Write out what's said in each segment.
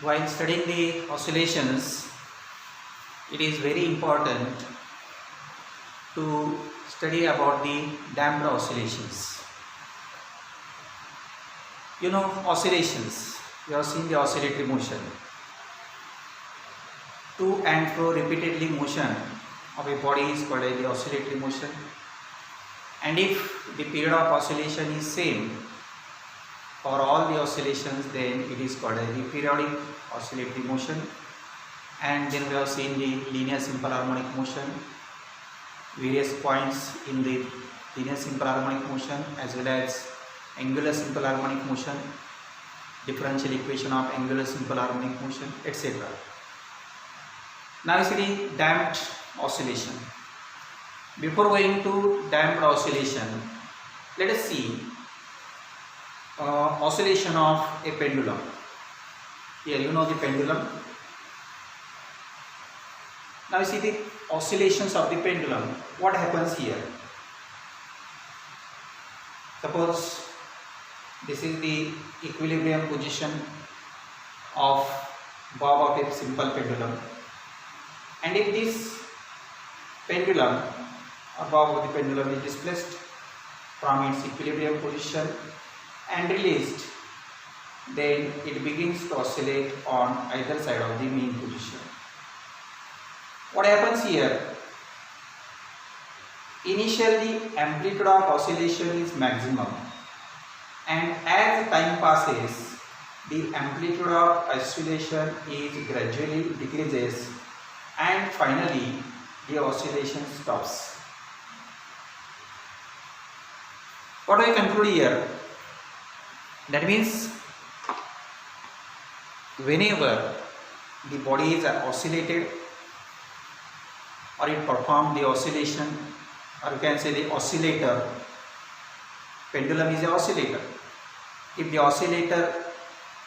While studying the oscillations, it is very important to study about the damped oscillations. You know, oscillations, you have seen the oscillatory motion. To and fro repeatedly motion of a body is called the oscillatory motion. And if the period of oscillation is same for all the oscillations, then it is called the periodic oscillatory motion. And then we have seen the linear simple harmonic motion, various points in the linear simple harmonic motion as well as angular simple harmonic motion, differential equation of angular simple harmonic motion, etc. Now you see the damped oscillation. Before going to damped oscillation, let us see oscillation of a pendulum. Here you know the pendulum. Now you see the oscillations of the pendulum. What happens here? Suppose this is the equilibrium position of bob of a simple pendulum, and if this pendulum or bob of the pendulum is displaced from its equilibrium position and released, then it begins to oscillate on either side of the mean position. What happens here? Initially, amplitude of oscillation is maximum, and as time passes, the amplitude of oscillation is gradually decreases, and finally the oscillation stops. What do I conclude here? That means whenever the body is oscillated or it performs the oscillation, or you can say the oscillator, pendulum is an oscillator. If the oscillator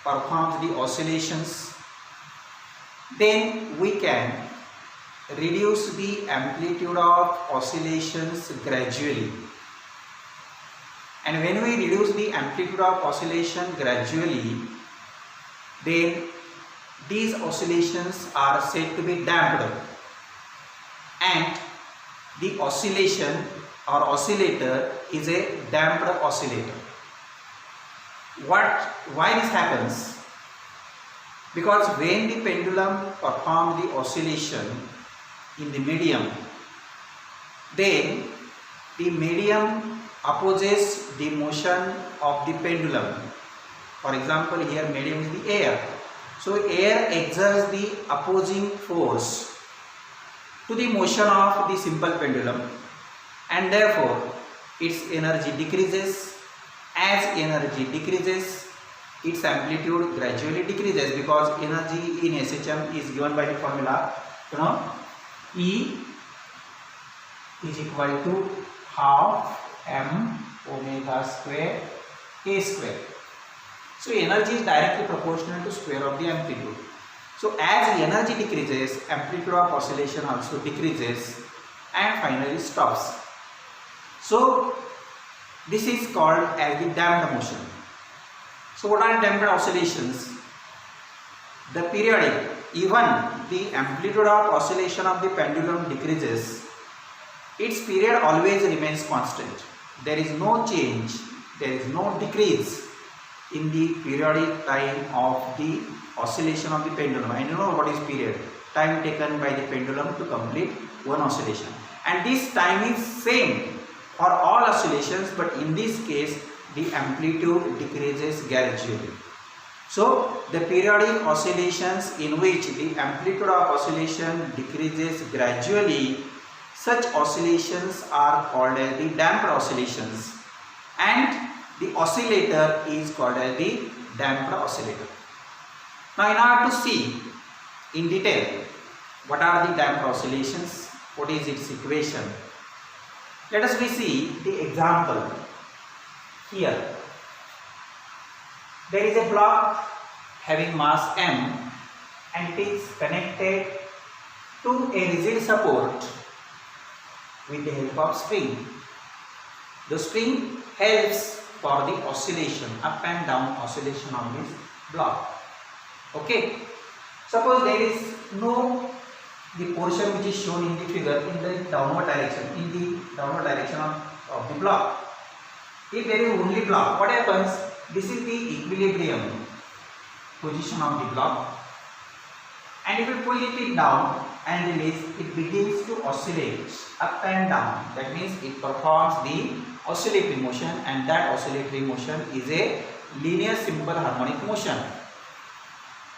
performs the oscillations, then we can reduce the amplitude of oscillations gradually. And when we reduce the amplitude of oscillation gradually, then these oscillations are said to be damped, and the oscillation or oscillator is a damped oscillator. Why this happens? Because when the pendulum performs the oscillation in the medium, then the medium opposes the motion of the pendulum. For example, here medium is the air. So air exerts the opposing force to the motion of the simple pendulum, and therefore its energy decreases. As energy decreases, its amplitude gradually decreases, because energy in SHM is given by the formula, you know, E is equal to half m omega square a square. So energy is directly proportional to square of the amplitude. So as energy decreases, amplitude of oscillation also decreases and finally stops. So this is called as the damped motion. So what are damped oscillations? The periodic, even the amplitude of oscillation of the pendulum decreases, its period always remains constant. There is no change, there is no decrease in the periodic time of the oscillation of the pendulum. And you know what is period? Time taken by the pendulum to complete one oscillation. And this time is same for all oscillations, but in this case the amplitude decreases gradually. So the periodic oscillations in which the amplitude of oscillation decreases gradually, such oscillations are called as the damped oscillations, and the oscillator is called as the damped oscillator. Now in order to see in detail what are the damped oscillations, what is its equation, let us see the example. Here there is a block having mass m, and it is connected to a rigid support with the help of spring. The spring helps for the oscillation, up and down oscillation of this block. Okay, suppose there is no the portion which is shown in the figure in the downward direction, of the block. If there is only block, what happens? This is the equilibrium position of the block, and if you pull it down and release, it begins to oscillate up and down. That means it performs the oscillatory motion, and that oscillatory motion is a linear simple harmonic motion,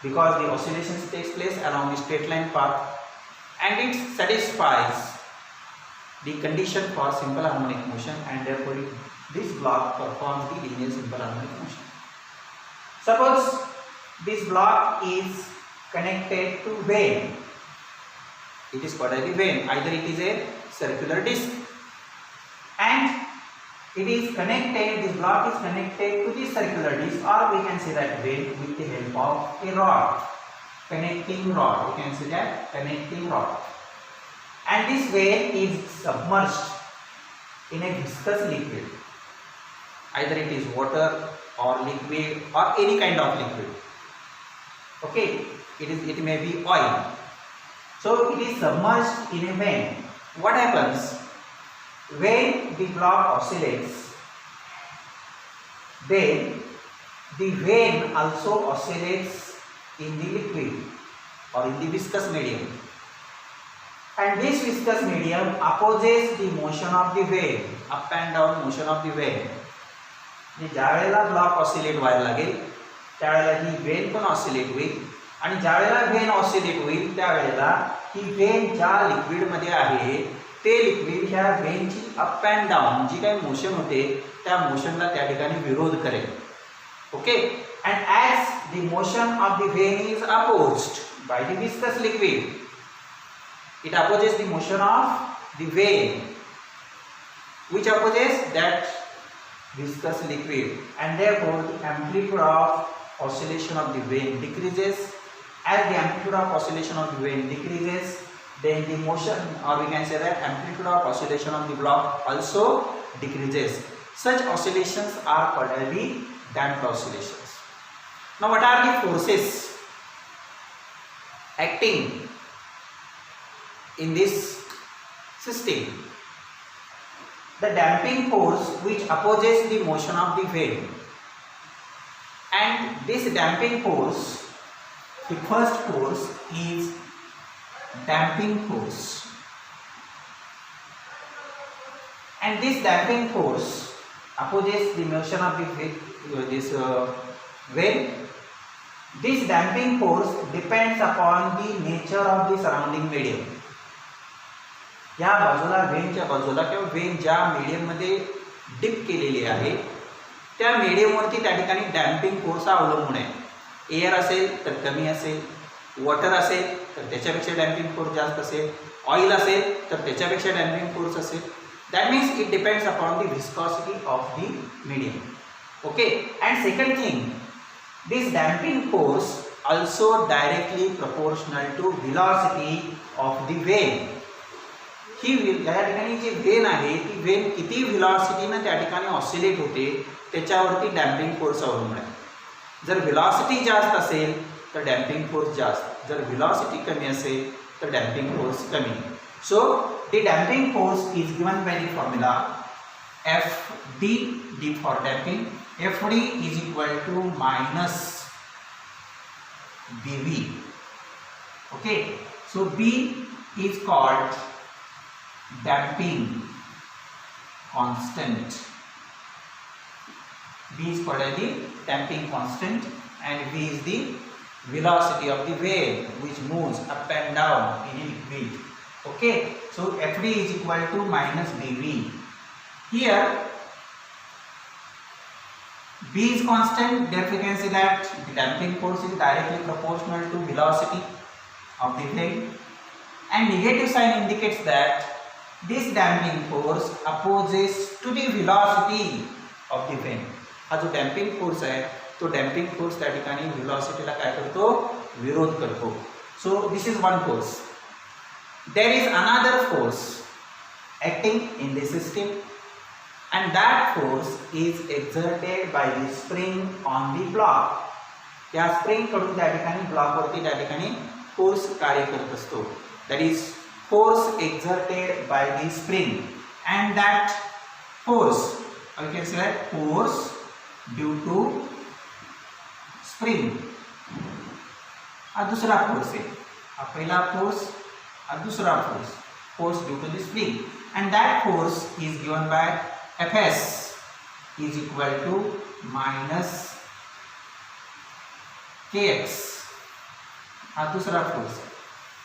because the oscillations takes place along the straight line path, and it satisfies the condition for simple harmonic motion, and therefore this block performs the linear simple harmonic motion. Suppose this block is connected to vane. It is called as the vane. Either it is a circular disc, and it is connected, this block is connected to the circular disc, or we can say that vane with the help of a rod, connecting rod. We can say that connecting rod. And this vane is submerged in a viscous liquid. Either it is water or liquid or any kind of liquid. Okay, it may be oil. So it is submerged in a vane. What happens? When the block oscillates, then the vane also oscillates in the liquid or in the viscous medium, and this viscous medium opposes the motion of the vane, up and down motion of the vane. ज्या वेळेला block oscillate व्हायला लागेल त्यावेळेला ही when पण oscillate होईल, आणि ज्या वेळेला वेन ऑसिलेट होईल त्यावेळेला ही वेन ज्या लिक्विड मध्ये आहे ते लिक्विड ह्या वेनची अप अँड डाऊन जी काही मोशन होते त्या मोशनला त्या ठिकाणी विरोध करेल. Okay, and as the motion of the when is opposed by the viscous liquid, it opposes the motion of the vane, which opposes that viscous liquid, and therefore the amplitude of oscillation of the vane decreases. As the amplitude of oscillation of the vane decreases, then the motion, or we can say that amplitude of oscillation of the block also decreases. Such oscillations are called as the damped oscillations. Now what are the forces acting in this system? The damping force which opposes the motion of the vane, and this damping force, the first force is damping force, and this damping force opposes the motion of the vane. This damping force depends upon the nature of the surrounding medium. या बाजूला वेनच्या बाजूला किंवा when ज्या मीडियममध्ये dip केलेली आहे त्या मीडियमवरती त्या ठिकाणी डॅम्पिंग फोर्स अवलंबून आहे. एअर असेल तर कमी असेल, वॉटर असेल तर त्याच्यापेक्षा डॅम्पिंग फोर्स जास्त असेल, ऑइल असेल तर त्याच्यापेक्षा डॅम्पिंग फोर्स असेल. That means it depends upon the viscosity of the medium. Okay, and second thing, this damping force also directly proportional to velocity of the vane. ही या ठिकाणी जी वेन आहे ती वेन किती व्हेलॉसिटीनं त्या ठिकाणी ऑसिलेट होते त्याच्यावरती डॅम्पिंग फोर्स अवलंबून आहे. जर व्हेलॉसिटी जास्त असेल तर डॅम्पिंग फोर्स जास्त, जर व्हेलॉसिटी कमी असेल तर डॅम्पिंग फोर्स कमी. So the damping force is given by the formula F D for damping. F D is equal to minus bv. Okay, so b is called damping constant. B is called as the damping constant, and V is the velocity of the wave which moves up and down in a liquid. Okay, so Fd is equal to minus Bv. Here B is constant, therefore you can say that the damping force is directly proportional to velocity of the wave, and negative sign indicates that this damping force opposes to the velocity of the vane. हा जो damping force आहे तो damping force त्या ठिकाणी व्हेलॉसिटीला काय करतो, विरोध करतो. So this is one force. There is another force acting in the system, and that force is exerted by the spring on the block. त्या स्प्रिंग कडून त्या ठिकाणी ब्लॉकवरती त्या ठिकाणी फोर्स कार्य करत असतो. That is force exerted by the spring and that force I can say that force due to spring. हा दुसरा फोर्स आहे. हा पहिला फोर्स, हा दुसरा force. Force due to the spring and that force is given by Fs is equal to minus kx. हा दुसरा force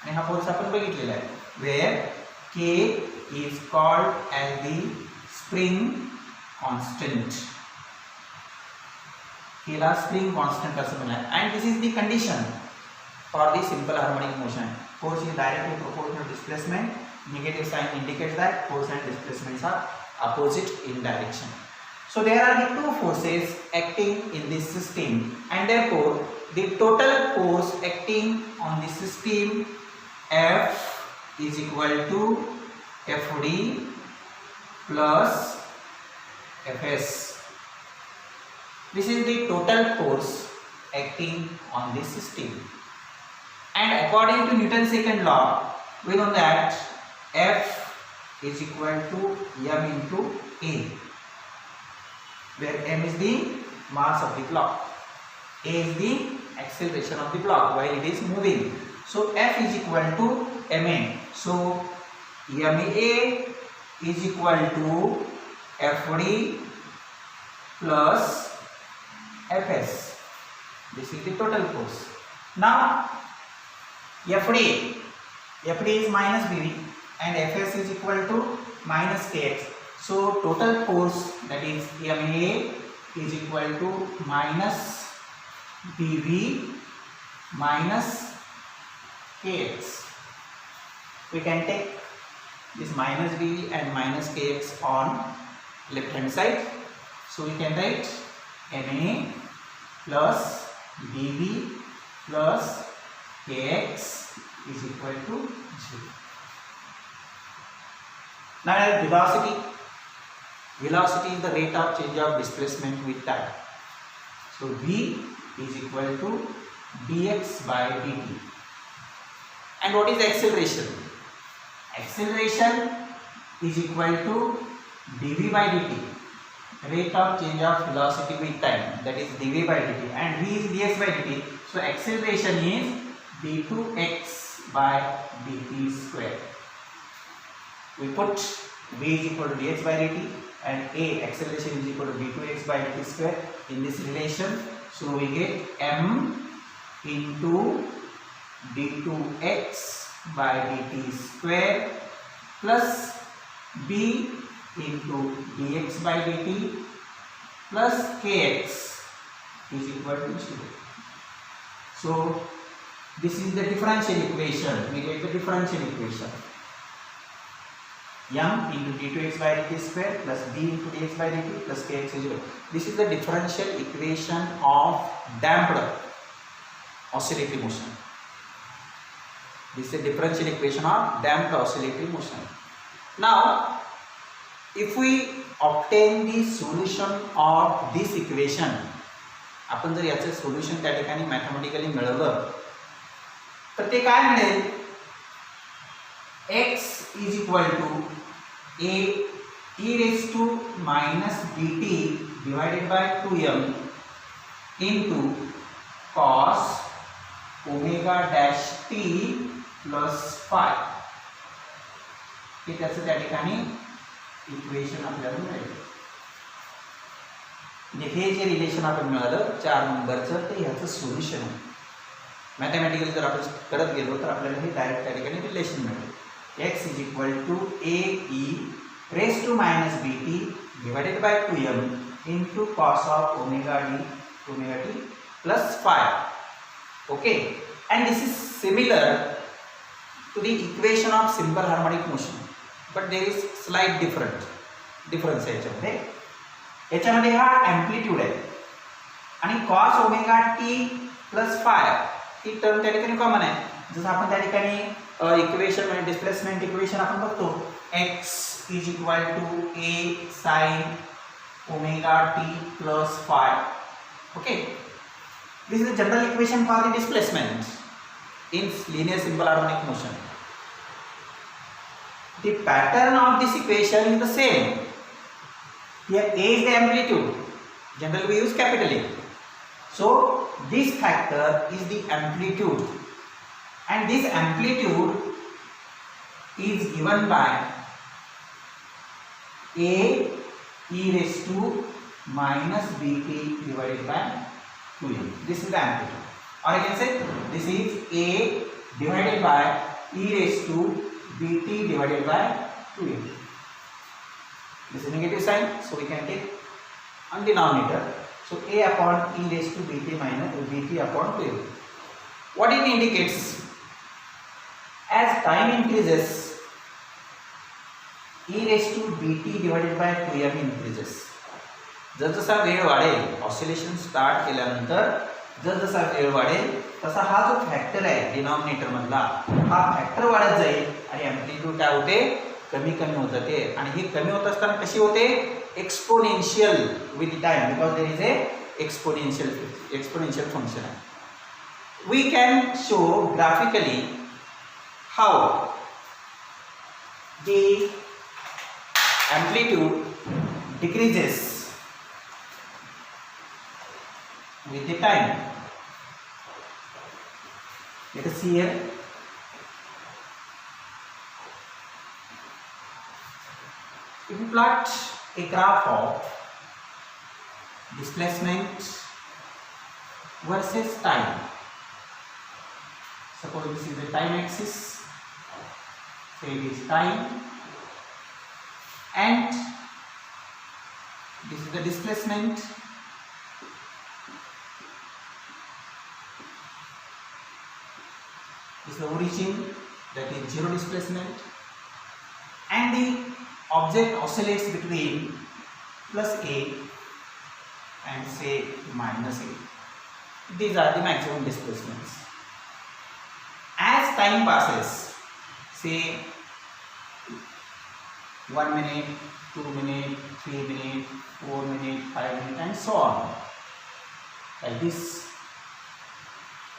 आणि हा फोर्स आपण बघितलेला आहे. where k is called as the spring constant. k La spring constant असं म्हणतात. and this is the condition for the simple harmonic motion. Force is directly proportional to displacement. Negative sign indicates that force and displacements are opposite in direction. So there are the two forces acting in this system, and therefore the total force acting on the system F is equal to Fd plus Fs. This is the total force acting on this system, and according to Newton's second law we know that F is equal to m into a, where m is the mass of the block, a is the acceleration of the block while it is moving. So F is equal to ma. So ma is equal to Fd plus Fs. This is the total force. Now Fd is minus Bv and Fs is equal to minus kx. So total force, that is ma is equal to minus Bv minus kx. We can take this minus Bv and minus kx on left hand side. So we can write ma plus Bv plus kx is equal to 0. Now velocity. Velocity is the rate of change of displacement with time. So v is equal to dx by dt. And what is acceleration? Acceleration is equal to dv by dt. Rate of change of velocity with time, that is dv by dt, and v is dx by dt. So acceleration is d2x by dt square. We put v is equal to dx by dt and a acceleration is equal to d2x by dt square in this relation. So we get m into d2x by dt square plus b into dx by dt plus kx is equal to 0. So this is the differential equation. We get the differential equation. m into d2x by dt square plus b into dx by dt plus kx is 0. This is the differential equation of damped oscillatory motion. This is the differential equation of damped oscillatory motion. Now, if we obtain the solution of this equation, आपण जर याचे solution त्या ठिकाणी mathematically मिळवलं तर ते काय मिळेल? x is equal to a e raised to minus dt divided by 2m into cos omega dash t plus phi. हे त्याचं त्या ठिकाणी इक्वेशन आपल्याला मिळेल. हे जे रिलेशन आपण मिळालं 4 नंबरचं ते ह्याचं सोल्युशन आहे. मॅथमॅटिकली जर आपण करत गेलो तर आपल्याला हे डायरेक्ट त्या ठिकाणी रिलेशन मिळेल. x is equal to a e raised to minus bt divided by 2m into cos of omega t plus phi. Okay, and this is similar to the equation of simple harmonic motion, but there is slight difference याच्यामध्ये हा amplitude आहे आणि cos omega t plus phi ही term त्या ठिकाणी common आहे. जसं आपण त्या ठिकाणी इक्वेशन म्हणजे डिस्प्लेसमेंट इक्वेशन आपण बघतो x is equal to a sin omega t plus phi. Okay, This is the general equation for the displacement in linear simple harmonic motion. The pattern of this equation is the same. Here A is the amplitude. Generally we use capital A. So this factor is the amplitude, and this amplitude is given by A e raised to minus bt divided by 2m. This is the amplitude. Or I can say this is A divided by e raised to bt divided by 2m. This is negative sign, so we can take on denominator. So A upon e raised to bt minus bt upon 2m. What it indicates? As time increases, e raised to bt divided by 2m increases. जसा वेळ वाढेल, oscillation start केल्यानंतर जसा वेळ वाढेल तसा हा जो फॅक्टर आहे डिनॉमिनेटर मधला हा फॅक्टर वाढत जाईल आणि एम्प्लिट्यूड काय होते, कमी कमी होत जाते. आणि हे कमी होत असताना कशी होते, exponential with time, because there is a exponential function आहे. We can show graphically how the amplitude decreases with the time. Let us see here. If we plot a graph of displacement versus time, suppose this is the time axis, say it is time, and this is the displacement. This is the origin, that is zero displacement, and the object oscillates between plus a and say minus a. These are the maximum displacements. As time passes, say 1 minute, 2 minutes, 3 minutes, 4 minutes, 5 minutes, and so on, like this,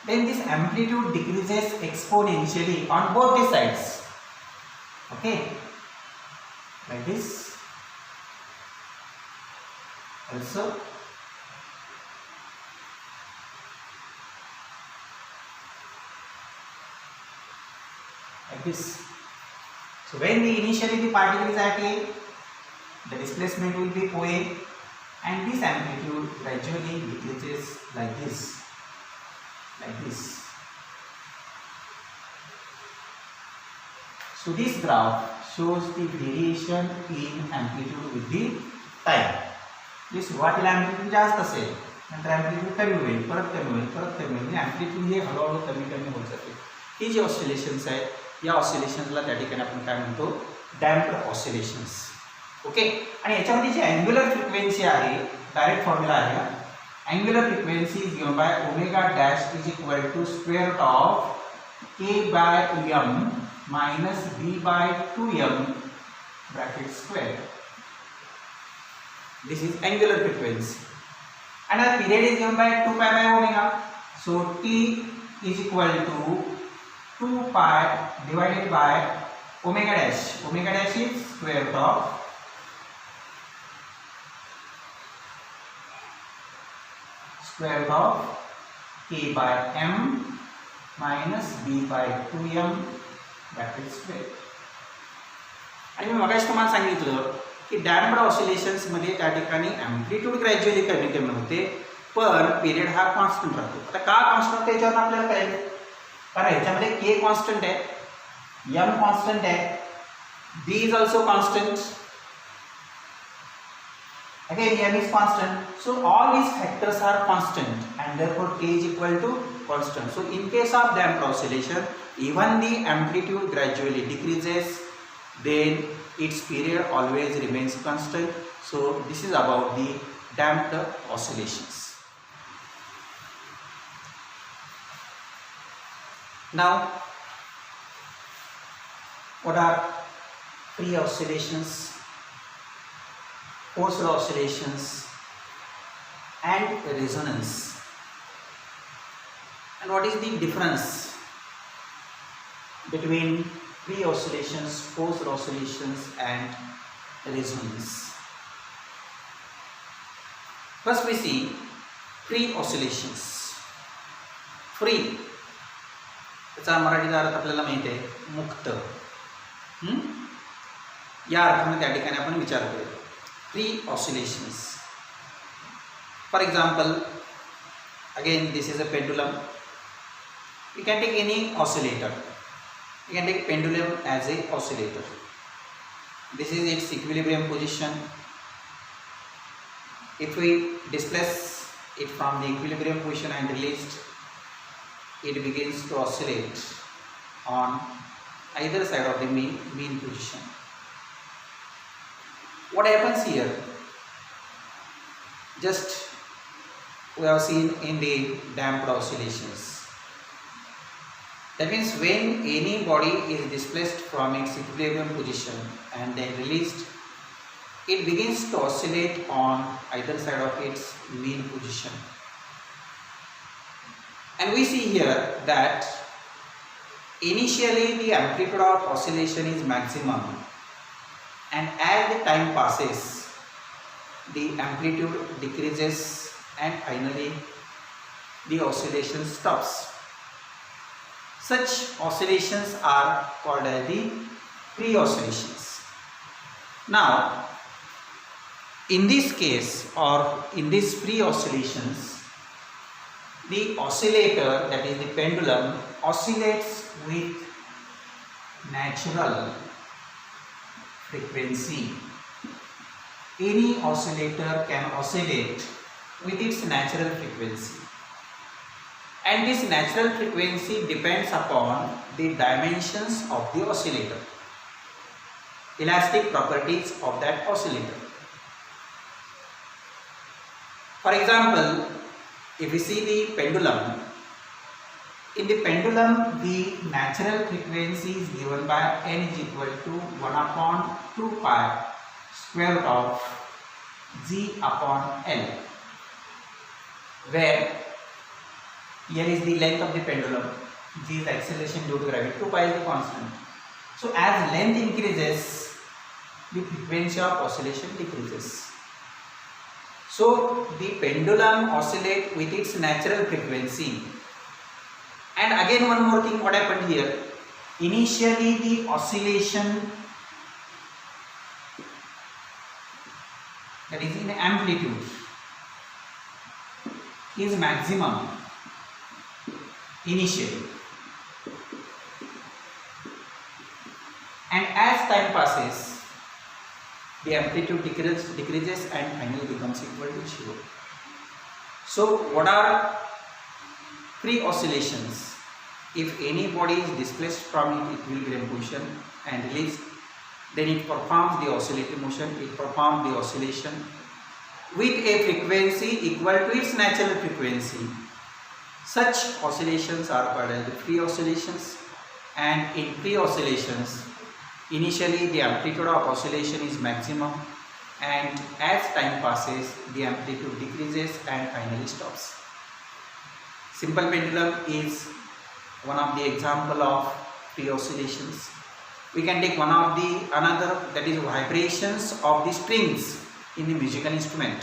then this amplitude decreases exponentially on both the sides. Okay, like this. Also, like this. So when initially the particle is at A, the displacement will be OA, and this amplitude gradually decreases like this. Like this. So this graph shows the variation in amplitude with the time. This सुरुवातीला amplitude जास्त असेल, नंतर amplitude कमी होईल, परत कमी होईल, परत कमी होईल. amplitude हे हळूहळू कमी कमी होत जाते. ही जी ऑसिलेशन्स आहेत या ऑसिलेशन्सला त्या ठिकाणी आपण काय म्हणतो, डॅम्प्ड ऑसिलेशन्स. ओके. आणि याच्यामध्ये जी अँग्युलर फ्रिक्वेन्सी आहे, डायरेक्ट फॉर्म्युला आहे, angular frequency is given by omega dash is equal to square root of k by m minus b by 2m bracket square. This is angular frequency, and the period is given by 2 pi by omega. So t is equal to 2 pi divided by omega dash. Omega dash is square root of square root of k by m minus b by 2m bracket square. आणि मी मगाशी तुम्हाला सांगितलं की damped oscillations मध्ये त्या ठिकाणी amplitude gradually कमी कमी होते, पण पिरियड हा कॉन्स्टंट राहतो. आता का कॉन्स्टंट होते याच्यावर आपल्याला कळेल, कारण ह्याच्यामध्ये k कॉन्स्टंट आहे, m कॉन्स्टंट आहे, b is also constant, again m is constant. So all these factors are constant, and therefore k is equal to constant. So in case of damped oscillation, even the amplitude gradually decreases, then its period always remains constant. So this is about the damped oscillations. Now what are free oscillations, forced oscillations, and resonance? And what is the difference between pre-oscillations, forced oscillations and resonance? First we see pre-oscillations. Free त्याचा मराठीचा अर्थ आपल्याला माहिती आहे मुक्त. या अर्थाने त्या ठिकाणी आपण विचार करूया. Pre oscillations. For example, again this is a pendulum. You can take any oscillator. You can take pendulum as a oscillator. This is its equilibrium position. If we displace it from the equilibrium position and released, it begins to oscillate on either side of the mean position. What happens here? Just we have seen in the damped oscillations. That means when any body is displaced from its equilibrium position and then released, it begins to oscillate on either side of its mean position. And we see here that initially the amplitude of oscillation is maximum, and as the time passes the amplitude decreases and finally the oscillation stops. Such oscillations are called as the pre-oscillations. Now, in this case or in these pre-oscillations, the oscillator, that is the pendulum, oscillates with natural frequency. Any oscillator can oscillate with its natural frequency. And this natural frequency depends upon the dimensions of the oscillator, elastic properties of that oscillator. For example, if we see the pendulum, in the pendulum the natural frequency is given by n is equal to 1 upon 2 pi square root of g upon L, where L is the length of the pendulum, g is the acceleration due to gravity, 2 pi is the constant. So as length increases, the frequency of oscillation decreases. So the pendulum oscillates with its natural frequency. And again one more thing, what happened here? Initially the oscillation, that is in amplitude, is maximum initially, and as time passes the amplitude decreases and finally becomes equal to 0. So what are pre-oscillations? If any body is displaced from its equilibrium position and released, then it performs the oscillating motion, it performs the oscillation with a frequency equal to its natural frequency. Such oscillations are called as the pre-oscillations. And in pre-oscillations, initially the amplitude of oscillation is maximum, and as time passes the amplitude decreases and finally stops. Simple pendulum is one of the example of pre-oscillations. We can take another, that is vibrations of the strings in the musical instrument.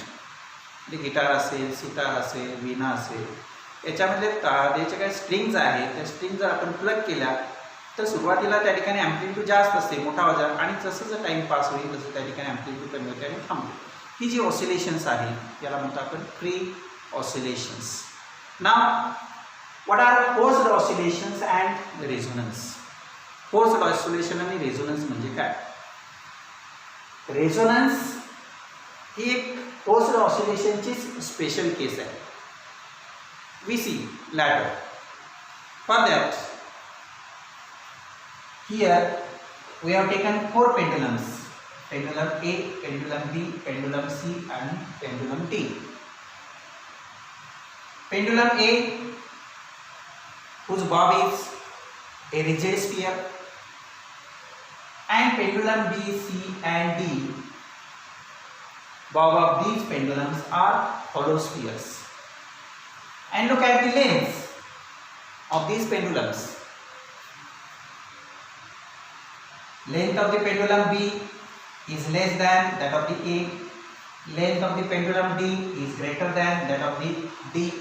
The guitar असेल, सितार असेल, वीणा असेल, याच्यामध्ये त्याचे काही strings आहेत, त्या string जर आपण प्लग केल्या तर सुरुवातीला त्या ठिकाणी ॲम्प्लिट्यूड जास्त असते, मोठा आवाज, आणि जसं टाइम पास होईल तसं त्या ठिकाणी ॲम्प्लिट्यूड कमी होते आणि थांबते. ही जी ऑसिलेशन्स आहेत याला म्हणतो आपण प्री ऑसिलेशन्स. नाव what are forced oscillations and resonance. Forced oscillation आणि रेझोनन्स म्हणजे काय? रेझोनन्स ही एक फोर्स्ड ऑसिलेशनची स्पेशल केस आहे. We see ladder. For that, here we have taken 4 pendulums: pendulum A, pendulum B, pendulum C, and pendulum D. Pendulum A, whose bob is a rigid sphere, and pendulum B, C, and D, bob of these pendulums are hollow spheres. And look at the length. of these pendulums, length of the pendulum B is less than that of the A, length of the pendulum D is greater than that of the D,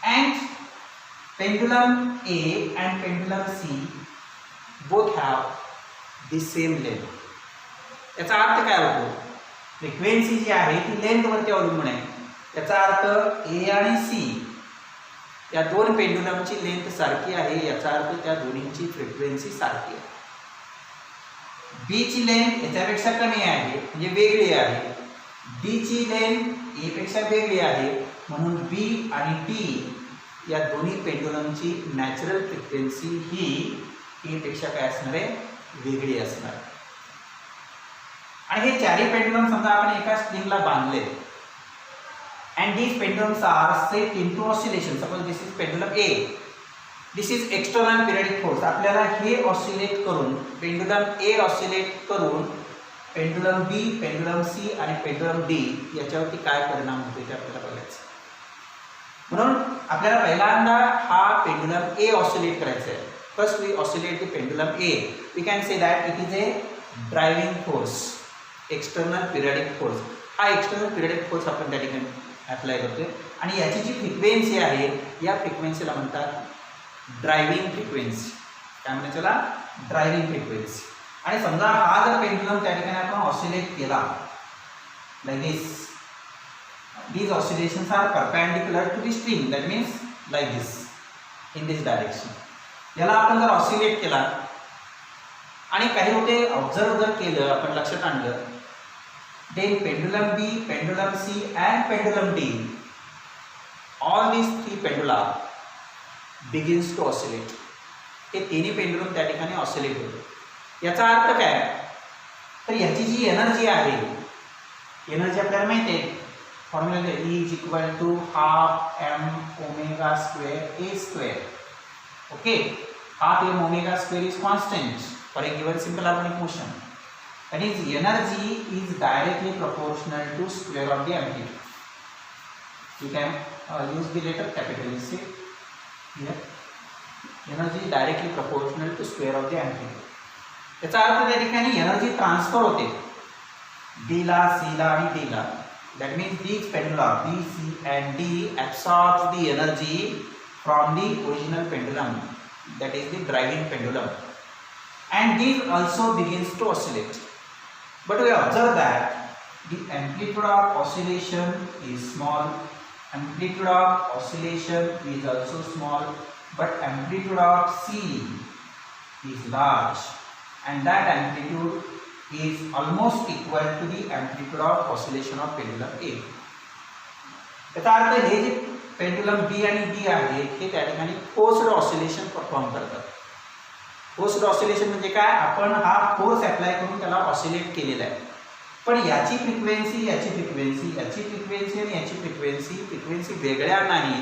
and pendulum A and pendulum C both have the same length. याचा अर्थ काय होतो, frequency जी आहे ती length वरती अवलंबून आहे. याचा अर्थ ए आणि सी या दोन पेंडुलमची लेंथ सारखी आहे, याचा अर्थ त्या दोन्हींची फ्रिक्वेन्सी सारखी आहे. बी ची लेंथ याच्यापेक्षा कमी आहे म्हणजे वेगळी आहे, डी ची लेंथ ए पेक्षा वेगळी आहे, म्हणून बी आणि डी या दोन्ही पेंडुलमची नॅचरल फ्रिक्वेन्सी ही ए पेक्षा काय असणार आहे, वेगळी असणार. आणि हे चारही पेंडुलम समजा आपण एका स्ट्रिंगला बांधले and these pendulums are set into oscillation. Suppose this is pendulum A, this is external periodic force. आपल्याला हे ऑसिलेट करून पेंडुलम A ऑसिलेट करून पेंडुलम B, पेंडुलम C आणि पेंडुलम D याच्यावरती काय परिणाम होतो ते आपल्याला बघायचं. म्हणून आपल्याला पहिल्यांदा हा पेंडुलम A ऑसिलेट करायचा आहे. First we oscillate the pendulum A. We can say that it is a driving force, external periodic force. हा एक्सटर्नल पिरियडिक फोर्स आपण त्या ठिकाणी अप्लाय करतोय आणि याची जी फ्रिक्वेन्सी आहे या फ्रिक्वेन्सीला म्हणतात ड्रायव्हिंग फ्रिक्वेन्सी. काय म्हणतात त्याला, ड्रायव्हिंग फ्रिक्वेन्सी. आणि समजा हा जर पेंडुलम त्या ठिकाणी आपण ऑसिलेट केला like this, these oscillations are perpendicular to the string, that means like this in this direction. याला आपण जर ऑसिलेट केला आणि काही होते ऑब्झर्व जर केलं, आपण लक्षात आणलं, then pendulum B, pendulum C and pendulum D, all these three pendula begins to oscillate. हे तिन्ही पेंडुलम त्या ठिकाणी ऑसिलेट होते. याचा अर्थ काय, तर याची जी एनर्जी आहे, एनर्जी आपल्याला माहिती आहे formula E is equal to half m omega square a square. Okay, half m omega square is constant for a given simple harmonic motion. That is, energy is directly proportional to square of the amplitude. You can use the letter capital C here. Energy is directly proportional to square of the amplitude. याचा अर्थ त्या ठिकाणी energy transfer होते B ला, C ला आणि D La. That means these pendula B, C and D absorbs the energy from the original pendulum, that is the driving pendulum, and these also begins to oscillate. But we observe that the amplitude of oscillation is small, amplitude of oscillation is also small, but amplitude of C is large, and that amplitude is almost equal to the amplitude of oscillation of pendulum A. याचा अर्थ हे जे pendulum B आणि D आहे हे त्या ठिकाणी forced oscillation perform करतात. Forced oscillation म्हणजे काय, आपण हा फोर्स अप्लाय करून त्याला ऑसिलेट केलेला आहे, पण याची फ्रिक्वेन्सी, याची फ्रिक्वेन्सी, याची फ्रिक्वेन्सी आणि याची फ्रिक्वेन्सी वेगळ्या नाही.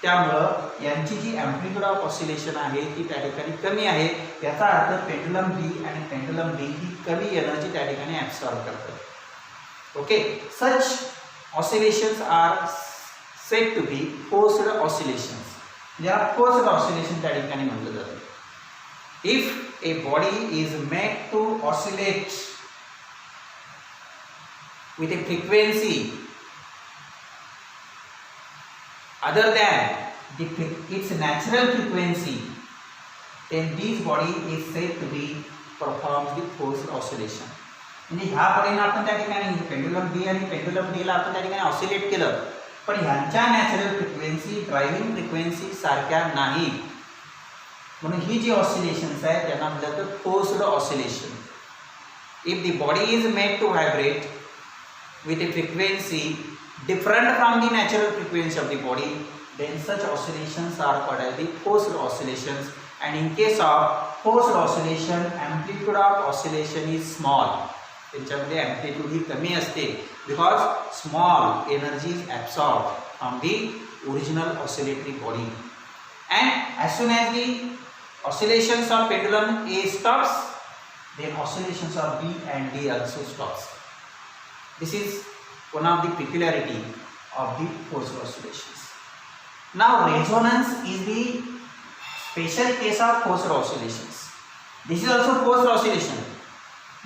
त्यामुळं यांची जी ॲम्प्लिट्यूड ऑफ ऑसिलेशन आहे ती त्या ठिकाणी कमी आहे. याचा अर्थ पेंडुलम B आणि पेंडुलम D ही कमी एनर्जी त्या ठिकाणी ॲब्सॉर्ब करतात. Okay, such oscillations are said to be forced oscillations. ज्याला फोर्स्ड ऑसिलेशन त्या ठिकाणी म्हटलं जातं. If a body is made to oscillate with a frequency other than its natural frequency, then this body is said to be performs the forced oscillation. म्हणजे ह्या परीने आपण त्या ठिकाणी पेंडुलम B आणि पेंडुलम D ला आपण त्या ठिकाणी ऑसिलेट केलं, पण ह्यांच्या नॅचरल फ्रिक्वेन्सी ड्रायव्हिंग फ्रिक्वेन्सी सारख्या नाही, म्हणून ही जी ऑसिलेशन्स आहेत त्यांना म्हटलं तर forced oscillation. If the body is made to vibrate with a frequency different from the natural frequency of the body, then such oscillations are called as the forced oscillations. And in case of forced oscillation, amplitude of oscillation is small. त्याच्यामध्ये amplitude ही कमी असते because small energy is absorbed from the original oscillatory body. And as soon as the oscillations of pendulum A stops, then oscillations of B and D also stops. This is one of the peculiarity of the forced oscillations. Now resonance is the special case of forced oscillations. This is also forced oscillation.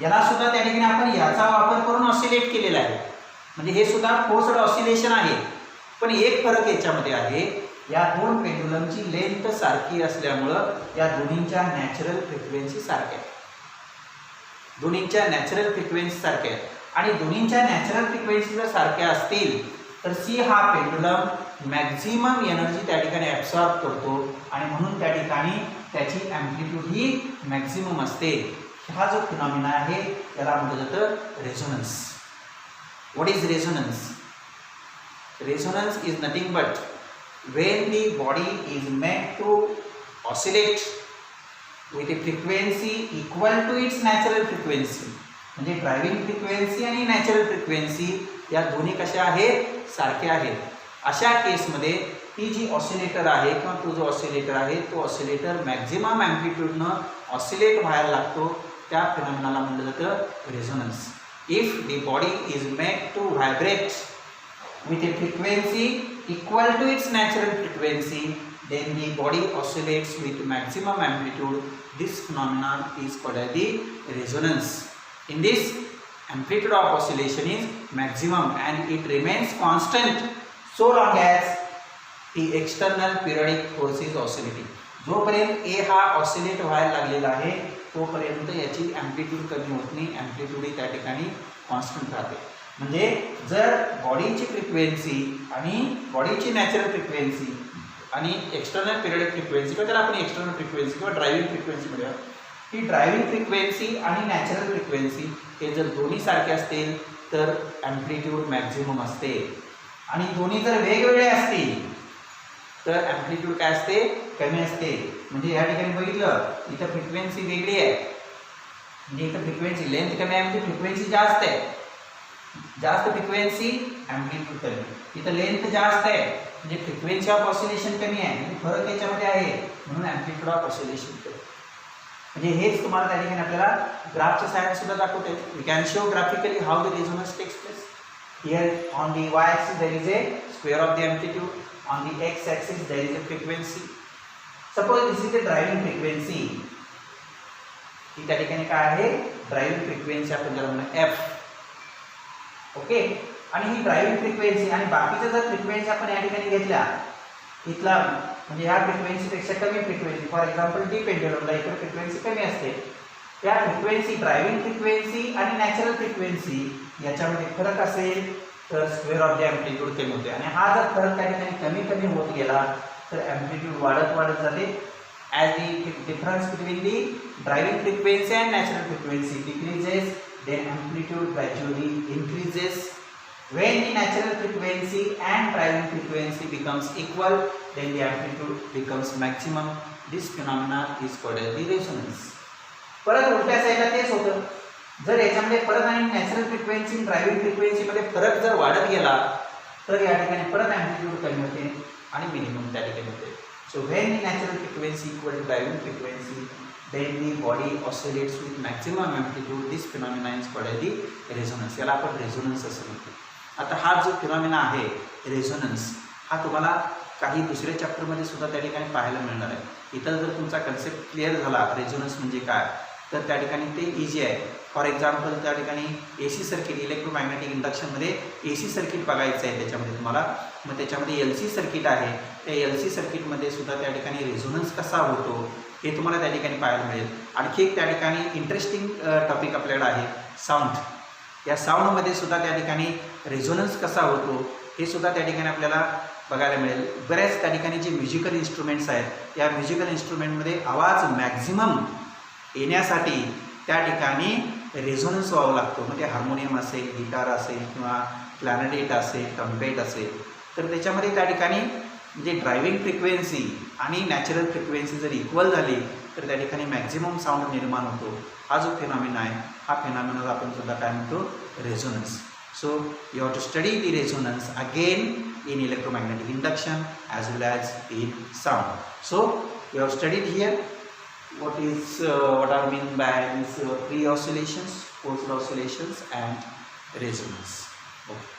याला सुद्धा त्या ठिकाणी आपण याचा वापर करून oscillate केलेला आहे, म्हणजे हे सुद्धा फोर्स्ड ऑसिलेशन आहे. पण एक फरक याच्यामध्ये आहे, या दोन पेंडुलमची लेंथ सारखी असल्यामुळं या दोन्हींच्या नॅचरल फ्रिक्वेन्सी सारख्या आहेत. दोन्हींच्या नॅचरल फ्रिक्वेन्सी सारख्या आहेत. आणि दोन्हींच्या नॅचरल फ्रिक्वेन्सी जर सारख्या असतील तर सी हा पेंडुलम मॅक्झिमम एनर्जी त्या ठिकाणी ॲब्सॉर्ब करतो आणि म्हणून त्या ठिकाणी त्याची ॲम्प्लिट्यूड ही मॅक्झिमम असते. हा जो फिनॉमिना आहे त्याला म्हटलं जातं resonance. What is resonance? Resonance is nothing but when the body is made to oscillate with a frequency equal to its natural frequency. म्हणजे ड्रायव्हिंग फ्रिक्वेन्सी आणि नॅचरल फ्रिक्वेन्सी या दोन्ही कशा आहेत? सारख्या आहेत. अशा केसमध्ये ती जी ऑसिलेटर आहे किंवा तो जो ऑसिलेटर आहे तो ऑसिलेटर मॅक्झिमम ॲम्प्लिट्यूडनं ऑसिलेट व्हायला लागतो. त्या फिनॉमिनाला म्हटलं जातं resonance. If the body is made to vibrate with a frequency equal to its natural frequency, then the body oscillates with maximum amplitude. This phenomenon is called as the resonance. In this, amplitude of oscillation is maximum and it remains constant so long as the external periodic force is oscillating. जोपर्यंत ए हा oscillate व्हायला लागलेला आहे तोपर्यंत याची amplitude कमी होत नाही, ॲम्प्लिट्यूड त्या ठिकाणी कॉन्स्टंट राहते. म्हणजे जर बॉडीची फ्रिक्वेन्सी आणि बॉडीची नॅचरल फ्रिक्वेन्सी आणि एक्सटर्नल पिरियडिक फ्रिक्वेन्सी किंवा त्याला आपण एक्सटर्नल फ्रिक्वेन्सी किंवा ड्रायव्हिंग फ्रिक्वेन्सी म्हणूया, ही ड्रायव्हिंग फ्रिक्वेन्सी आणि नॅचरल फ्रिक्वेन्सी हे जर दोन्ही सारखे असतील तर ॲम्प्लिट्यूड मॅक्झिमम असते. आणि दोन्ही जर वेगवेगळे असतील तर ॲम्प्लिट्यूड काय असते? कमी असते. म्हणजे या ठिकाणी बघितलं इथं फ्रिक्वेन्सी वेगळी आहे, म्हणजे इथं फ्रिक्वेन्सी लेंथ कमी आहे म्हणजे फ्रिक्वेन्सी जास्त आहे. जास्त फ्रिक्वेन्सी ॲम्प्लिट्यूड कमी. इथं लेंथ जास्त आहे म्हणजे फ्रिक्वेन्सी ऑफ ऑसिलेशन कमी आहे, म्हणजे फरक याच्यामध्ये आहे म्हणून ॲम्प्लिट्यूड ऑफ ऑसिलेशन कमी. म्हणजे हेच तुम्हाला त्या ठिकाणी आपल्याला ग्राफचं सायन्स सुद्धा दाखवते. We can show graphically how the resonance takes place. Here on the Y axis there is a square of the amplitude, on the X axis there is a frequency. Suppose this is the driving frequency. ही त्या ठिकाणी काय आहे? Driving frequency आपण ज्याला म्हणूया F. Okay. आणि ही driving frequency आणि बाकीच्या जर फ्रिक्वेन्सी आपण या ठिकाणी घेतल्या इथला म्हणजे ह्या फ्रिक्वेन्सीपेक्षा कमी फ्रिक्वेन्सी, फॉर एक्झाम्पल डी पेंड्युलमला इकडे फ्रिक्वेन्सी कमी असते, त्या फ्रिक्वेन्सी ड्रायव्हिंग फ्रिक्वेन्सी आणि नॅचरल फ्रिक्वेन्सी याच्यामध्ये फरक असेल तर स्क्वेअर ऑफ द ॲम्प्लिट्यूड कमी होते. आणि हा जर फरक त्या ठिकाणी कमी कमी होत गेला तर ॲम्प्लिट्यूड वाढत वाढत जाते. As the difference between the driving frequency and natural frequency decreases, then amplitude gradually increases. When the natural frequency and driving frequency becomes equal, then the amplitude becomes maximum. This phenomenon is called as the resonance. परत उलट्या साईडला तेच होतं. जर याच्यामध्ये परत आणि natural frequency आणि ड्रायव्हिंग फ्रिक्वेन्सीमध्ये फरक जर वाढत गेला तर या ठिकाणी परत ॲम्प्लिट्यूड कमी होते आणि मिनिमम त्या ठिकाणी होते. So when the natural frequency equal to driving frequency, then the body oscillates with maximum amplitude. This phenomena is called as the resonance. याला आपण रेझोनन्स असं म्हणतो. आता हा जो फिनॉमिना आहे रेझोनन्स हा तुम्हाला काही दुसऱ्या चॅप्टरमध्ये सुद्धा त्या ठिकाणी पाहायला मिळणार आहे. इथं जर तुमचा कन्सेप्ट क्लिअर झाला रेझोनन्स म्हणजे काय तर त्या ठिकाणी ते इझी आहे. फॉर एक्झाम्पल त्या ठिकाणी AC सर्किट, इलेक्ट्रोमॅग्नेटिक इंडक्शनमध्ये AC सर्किट बघायचं आहे त्याच्यामध्ये तुम्हाला. मग त्याच्यामध्ये LC सर्किट आहे, त्या LC सर्किटमध्ये सुद्धा त्या ठिकाणी रेझोनन्स कसा होतो हे तुम्हाला त्या ठिकाणी पाहायला मिळेल. आणखी एक त्या ठिकाणी इंटरेस्टिंग टॉपिक आपल्याकडे आहे साऊंड. या साऊंडमध्ये सुद्धा त्या ठिकाणी रेझोनन्स कसा होतो हे सुद्धा त्या ठिकाणी आपल्याला बघायला मिळेल. बऱ्याच त्या ठिकाणी जे म्युझिकल इन्स्ट्रुमेंट्स आहेत या म्युझिकल इन्स्ट्रुमेंटमध्ये आवाज मॅक्झिमम येण्यासाठी त्या ठिकाणी रेझोनन्स व्हावं लागतो. म्हणजे हार्मोनियम असेल, गिटार असेल किंवा क्लॅरिनेट असेल, ट्रम्पेट असेल, तर त्याच्यामध्ये त्या ठिकाणी म्हणजे ड्रायव्हिंग फ्रिक्वेन्सी आणि नॅचरल फ्रिक्वेन्सी जर इक्वल झाली तर त्या ठिकाणी मॅक्झिमम साऊंड निर्माण होतो. हा जो फिनॉमिना आहे हा फिनॉमिनाला आपण सुद्धा काय म्हणतो? Resonance. So you have to study the resonance again in electromagnetic induction as well as in sound. So you have studied here what are mean by these pre-oscillations, post-oscillations and resonance. Okay.